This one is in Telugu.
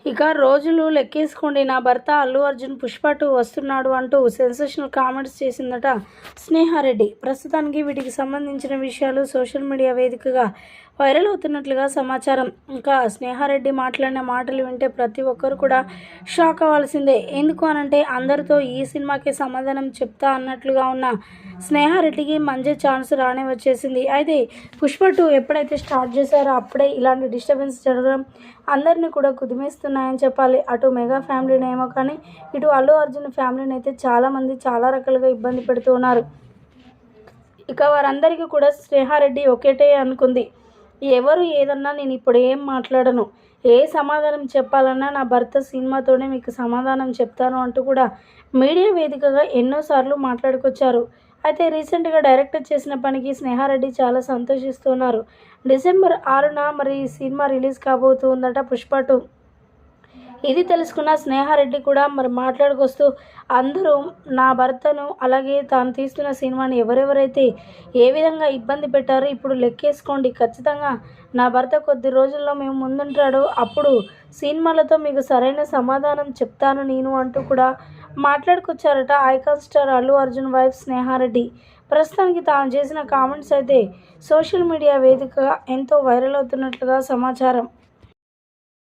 ఇక రోజులు లెక్కేసుకోండి, నా భర్త అల్లు అర్జున్ పుష్ప 2 వస్తున్నాడు అంటూ సెన్సేషనల్ కామెంట్స్ చేసిందట స్నేహారెడ్డి. ప్రస్తుతానికి వీటికి సంబంధించిన విషయాలు సోషల్ మీడియా వేదికగా వైరల్ అవుతున్నట్లుగా సమాచారం. ఇంకా స్నేహారెడ్డి మాట్లాడిన మాటలు వింటే ప్రతి ఒక్కరు కూడా షాక్ అవ్వాల్సిందే. ఎందుకు అనంటే అందరితో ఈ సినిమాకి సమాధానం చెప్తా అన్నట్లుగా ఉన్న స్నేహారెడ్డికి మంచి ఛాన్స్ రానే వచ్చేసింది. అయితే పుష్ప 2 ఎప్పుడైతే స్టార్ట్ చేశారో అప్పుడే ఇలాంటి డిస్టర్బెన్స్ జరగడం అందరినీ కూడా కుదిమేస్తున్నాయని చెప్పాలి. అటు మెగా ఫ్యామిలీని ఏమో కానీ ఇటు అల్లు అర్జున్ ఫ్యామిలీని అయితే చాలామంది చాలా రకాలుగా ఇబ్బంది పెడుతూ ఉన్నారు. ఇక వారందరికీ కూడా స్నేహారెడ్డి ఒకటే అనుకుంది, ఎవరు ఏదన్నా నేను ఇప్పుడు ఏం మాట్లాడను, ఏ సమాధానం చెప్పాలన్నా నా భర్త సినిమాతోనే మీకు సమాధానం చెప్తాను అంటూ కూడా మీడియా వేదికగా ఎన్నోసార్లు మాట్లాడుకొచ్చారు. అయితే రీసెంట్గా డైరెక్టర్ చేసిన పనికి స్నేహారెడ్డి చాలా సంతోషిస్తున్నారు. డిసెంబర్ 6న మరి ఈ సినిమా రిలీజ్ కాబోతుందట పుష్ప 2. ఇది తెలుసుకున్న స్నేహారెడ్డి కూడా మరి మాట్లాడుకొస్తూ అందరూ నా భర్తను అలాగే తాను తీస్తున్న సినిమాని ఎవరెవరైతే ఏ విధంగా ఇబ్బంది పెట్టారో ఇప్పుడు లెక్కేసుకోండి, ఖచ్చితంగా నా భర్త కొద్ది రోజుల్లో మేము ముందుంటాడు, అప్పుడు సినిమాలతో మీకు సరైన సమాధానం చెప్తాను నేను అంటూ కూడా మాట్లాడుకొచ్చారట icon star Allu Arjun wife Sneha Reddy. ప్రస్తుతానికి తాను చేసిన కామెంట్స్ అయితే సోషల్ మీడియా వేదికగా ఎంతో వైరల్ అవుతున్నట్లుగా సమాచారం.